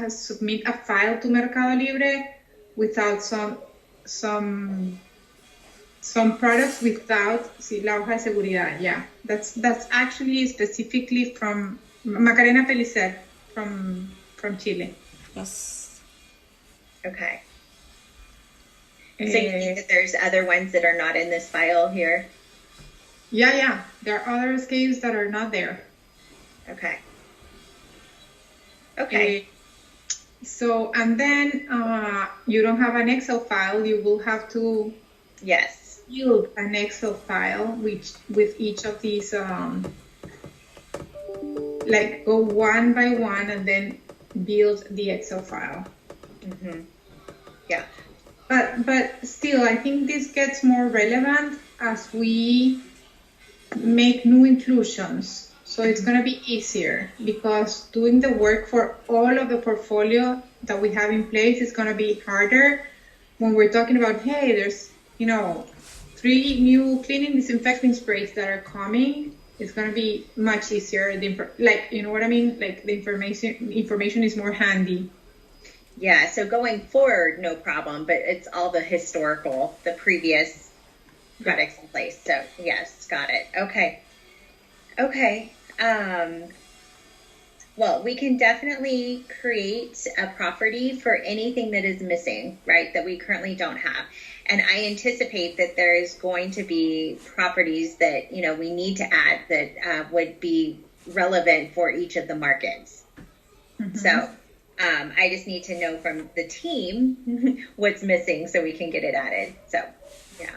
submit a file to Mercado Libre without some products without la hoja de seguridad. Yeah, that's actually specifically from Macarena Pellicer from Chile. Yes. Okay. So you think that there's other ones that are not in this file here? Yeah. There are other SKUs that are not there. Okay. So, and then you don't have an Excel file. You will have to build an Excel file with each of these, like go one by one and then build the Excel file. Mm-hmm. Yeah. But still, I think this gets more relevant as we make new inclusions. So it's going to be easier because doing the work for all of the portfolio that we have in place is going to be harder when we're talking about, hey, there's, 3 new cleaning disinfecting sprays that are coming. It's going to be much easier. You know what I mean? Like the information is more handy. Yeah, so going forward, no problem, but it's all the previous products in place. So yes, got it. Okay. Well, we can definitely create a property for anything that is missing, right, that we currently don't have. And I anticipate that there is going to be properties that, we need to add that would be relevant for each of the markets. Mm-hmm. So I just need to know from the team what's missing so we can get it added. So, yeah.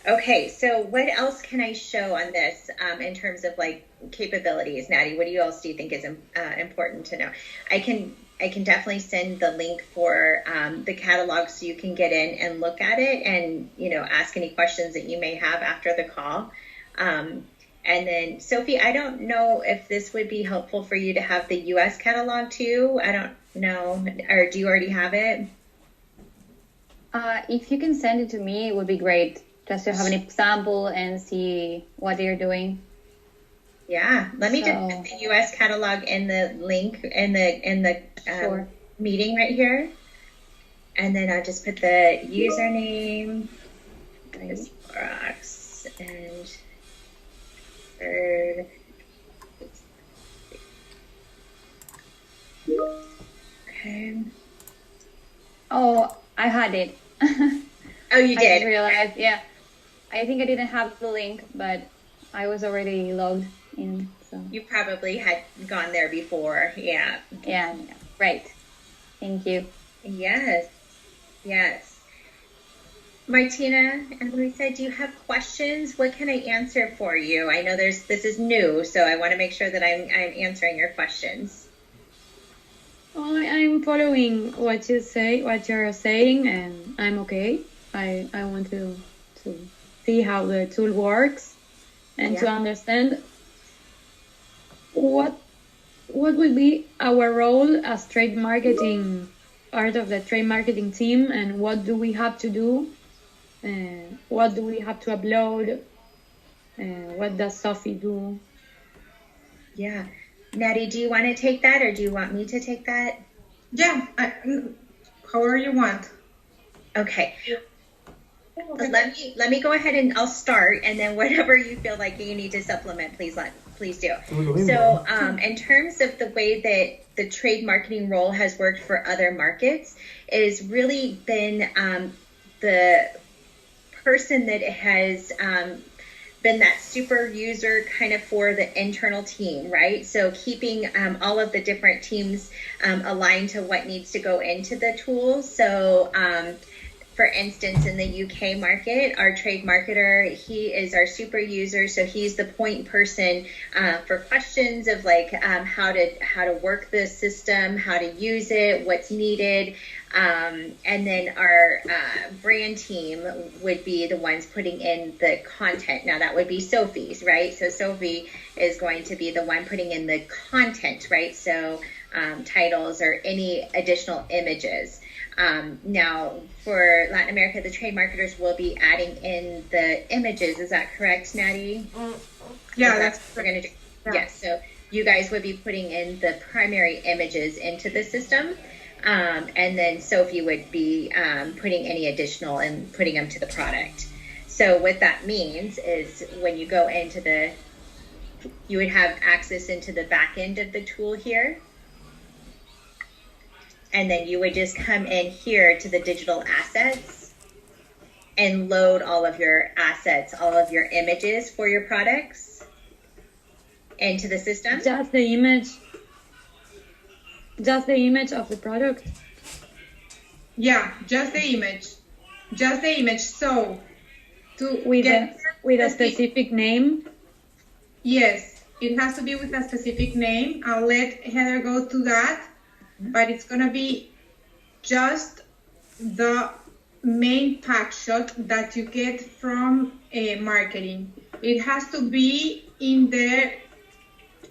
Okay, so what else can I show on this in terms of like capabilities? Natty, what else do you think is important to know? I can definitely send the link for the catalog so you can get in and look at it and, ask any questions that you may have after the call. And then, Sophie, I don't know if this would be helpful for you to have the U.S. catalog too. I don't know. Or do you already have it? If you can send it to me, it would be great. Just to have an example and see what they're doing. Yeah, let me just put the U.S. catalog in the link in the sure. meeting right here, and then I'll just put the username, this box, and third. Okay. Oh, I had it. Oh, you did? I just realized, yeah. I think I didn't have the link, but I was already logged in. So you probably had gone there before, yeah. Yeah, right. Thank you. Yes. Martina and Luisa, do you have questions? What can I answer for you? I know this is new, so I want to make sure that I'm answering your questions. I'm following what you're saying, and I'm okay. I want to see how the tool works and to understand what will be our role as trade marketing, part of the trade marketing team, and what do we have to do, what do we have to upload, what does Sophie do? Yeah. Natty, do you want to take that or do you want me to take that? Yeah, however you want. Okay. Let me go ahead and I'll start, and then whatever you feel like you need to supplement, please do. So in terms of the way that the trade marketing role has worked for other markets, it has really been the person that has been that super user kind of for the internal team, right? So keeping all of the different teams aligned to what needs to go into the tool. So for instance, in the UK market, our trade marketer, he is our super user. So he's the point person for questions of like how to work the system, how to use it, what's needed. And then our brand team would be the ones putting in the content. Now that would be Sophie's, right? So Sophie is going to be the one putting in the content, right? So titles or any additional images. Now for Latin America, the trade marketers will be adding in the images. Is that correct, Natty? Yeah, that's what we're going to do. Yeah. Yes. So you guys would be putting in the primary images into the system. And then Sophie would be putting any additional and putting them to the product. So what that means is when you go into you would have access into the back end of the tool here. And then you would just come in here to the digital assets and load all of your assets, all of your images for your products into the system. Just the image of the product. Yeah, just the image. So with a specific name. Yes, it has to be with a specific name. I'll let Heather go to that, but it's gonna be just the main pack shot that you get from marketing. It has to be in the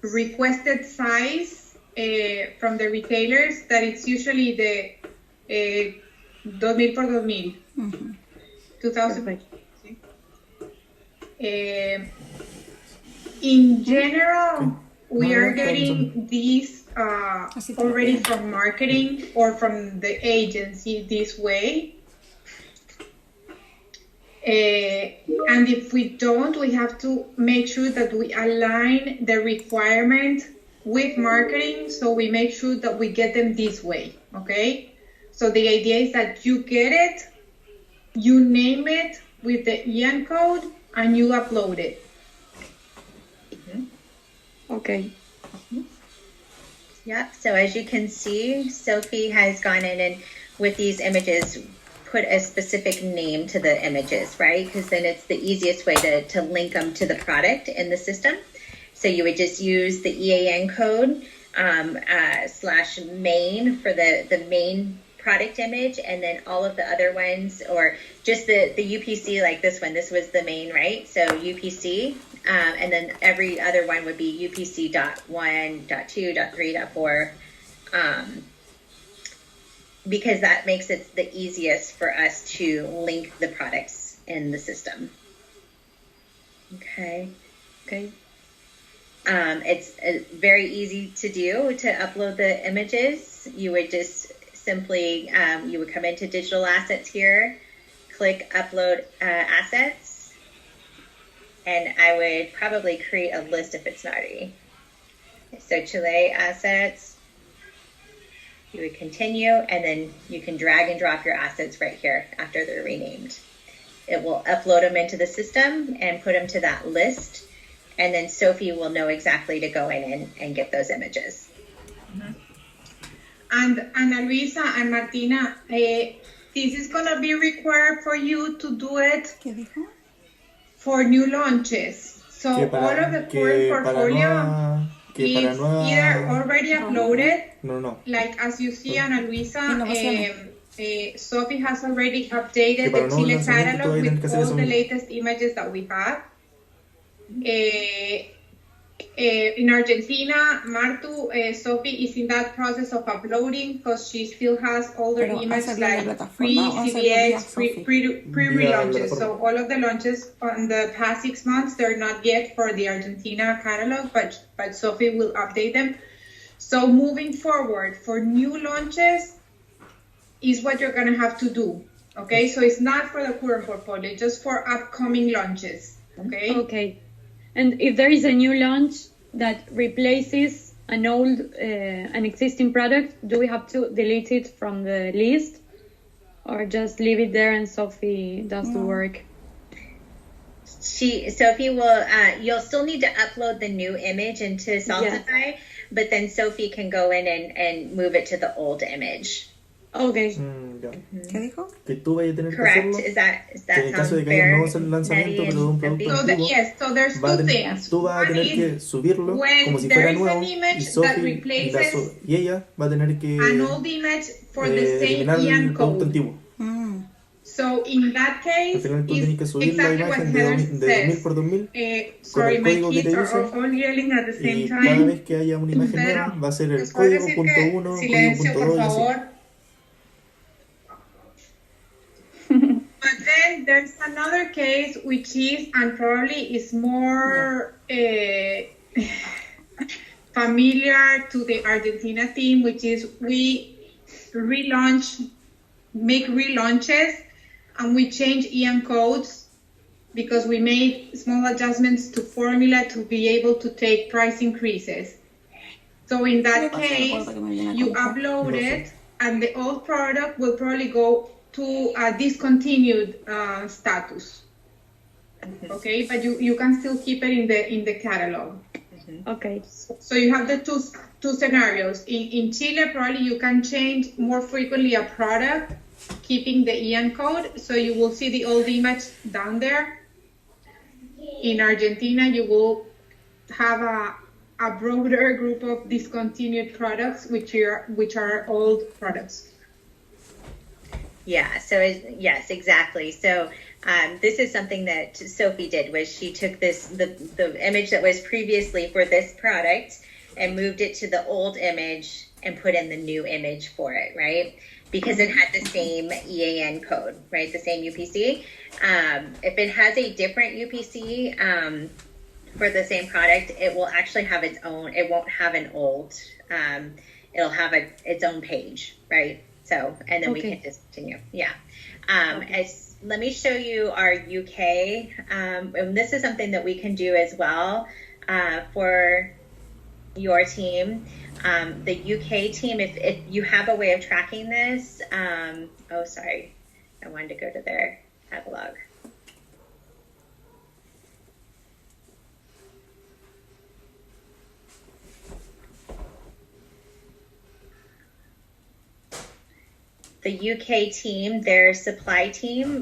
requested size from the retailers, that it's usually the 2000 por 2000. 2000. In general, we are getting these already from marketing or from the agency this way. And if we don't, we have to make sure that we align the requirement with marketing, so we make sure that we get them this way, okay? So the idea is that you get it, you name it with the EN code, and you upload it. Okay. Yep, so as you can see, Sophie has gone in and with these images put a specific name to the images, right? Because then it's the easiest way to link them to the product in the system. So you would just use the EAN code /main for the main product image, and then all of the other ones, or just the UPC, like this one, this was the main, right? So UPC, and then every other one would be UPC.1, .2, .3, .4, because that makes it the easiest for us to link the products in the system. Okay. It's very easy to do to upload the images. You would just simply, you would come into digital assets here, click upload assets, and I would probably create a list if it's not already. So Chile assets, you would continue, and then you can drag and drop your assets right here after they're renamed. It will upload them into the system and put them to that list, and then Sophie will know exactly to go in and get those images. Mm-hmm. And AnaLuisa and Martina, this is going to be required for you to do it for new launches. So all of the current portfolio is either already uploaded, like as you see, AnaLuisa, Sophie has already updated the Chile catalog with all the latest images that we have. In Argentina, Martu, Sophie is in that process of uploading because she still has older images like pre-CBX, pre-relaunches. So all of the launches on the past 6 months, they're not yet for the Argentina catalog, but Sophie will update them. So moving forward, for new launches is what you're going to have to do. Okay, so it's not for the current portfolio, just for upcoming launches. Okay. And if there is a new launch that replaces an existing product, do we have to delete it from the list, or just leave it there and Sophie does the work? Sophie will, you'll still need to upload the new image into Salsify, but then Sophie can go in and move it to the old image. Okay. ¿Qué dijo? Que tú vayas a tener Correct. que hacerlo. Is that Que en caso de que haya un nuevo lanzamiento, pero de un producto antiguo, so there's two things. tú vas a tener que subirlo como si fuera nuevo, y Sophie y ella va a tener que eliminar el producto antiguo. So in that case, al final tú tienes que subir la imagen de 2000 por 2000 con el código que te dice, y cada vez que haya una imagen nueva va a ser el código .1, código .2 y así. But then there's another case which is, and probably is more familiar to the Argentina team, which is we make relaunches, and we change EM codes because we made small adjustments to formula to be able to take price increases. So in that case, you upload it, and the old product will probably go to a discontinued status. Okay, but you can still keep it in the catalog. Okay. So you have the two scenarios. In Chile, probably you can change more frequently a product, keeping the EN code, so you will see the old image down there. In Argentina, you will have a broader group of discontinued products, which are old products. Yeah, so yes, exactly. So this is something that Sophie did, was she took the image that was previously for this product and moved it to the old image and put in the new image for it, right? Because it had the same EAN code, right? The same UPC. If it has a different UPC for the same product, it will actually have its own, it won't have an old, it'll have its own page, right? So, and then we can discontinue. Yeah. Let me show you our UK. And this is something that we can do as well for your team. The UK team, if you have a way of tracking this, oh, sorry. I wanted to go to their catalog. The UK team, their supply team,